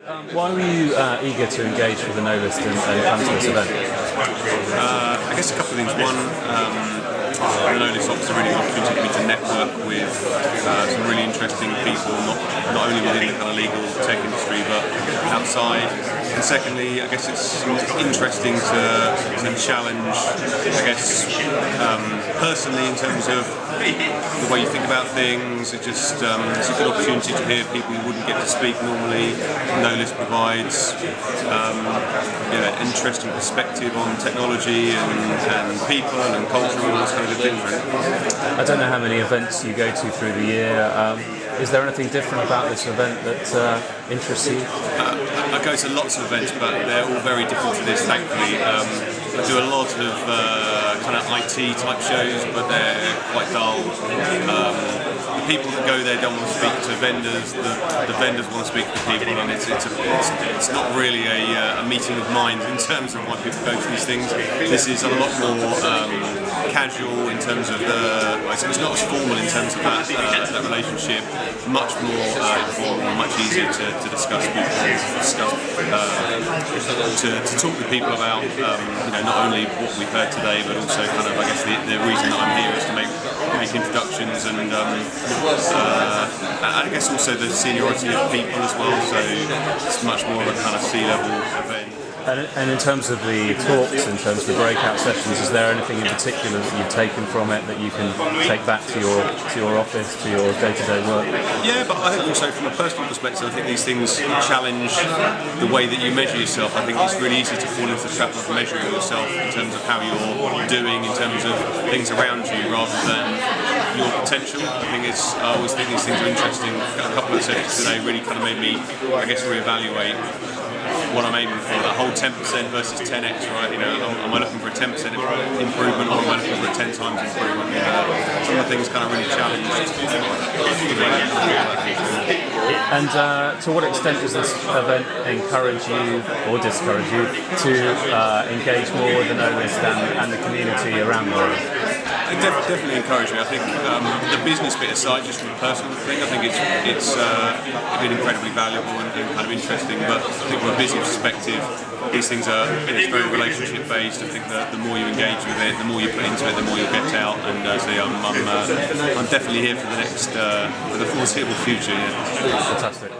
Why were you eager to engage with the No List and come to this event? I guess a couple of things. One, the No List offers a really good opportunity for me to network with some really interesting people, not only within the kind of legal tech industry but outside. And secondly, I guess it's interesting to challenge, I guess, personally in terms of the way you think about things. It's a good opportunity to hear people you wouldn't get to speak normally. No List provides interesting perspective on technology and people and culture and all those kind of good things. Really. I don't know how many events you go to through the year. Is there anything different about this event that interests you? I go to lots of events, but they're all very different to this, thankfully. I do a lot of kind of IT type shows, but they're quite dull. The people that go there don't want to speak to vendors. The vendors want to speak to people, and it's not really a meeting of minds in terms of why people go to these things. This is a lot more casual in terms of it's not as formal in terms of that relationship. Much more informal, much easier to discuss people, to talk to people about not only what we've heard today, but also kind of I guess the reason that I'm here is to make introductions and I guess also the seniority of people as well. So it's much more of a kind of C-level event. And in terms of the talks, in terms of the breakout sessions, is there anything in particular that you've taken from it that you can take back to your office, to your day-to-day work? Yeah, but I think also from a personal perspective, I think these things challenge the way that you measure yourself. I think it's really easy to fall into the trap of measuring yourself in terms of how you're doing, in terms of things around you, rather than your potential. I always think these things are interesting. A couple of sessions today really kind of made me, I guess, reevaluate what I'm aiming for, that whole 10% versus 10x, right? Am I looking for a 10% improvement, or am I looking for a 10 times improvement? Some of the things kind of really challenged. And to what extent does this event encourage you or discourage you to engage more with the No List and the community around the world? It definitely encouraged me. I think the business bit aside, just from a personal thing, I think it's been incredibly valuable and kind of interesting. But I think from a business perspective, these things are it's very relationship based. I think that the more you engage with it, the more you put into it, the more you'll get out. And so yeah, I'm definitely here for the foreseeable future. Yeah. Fantastic.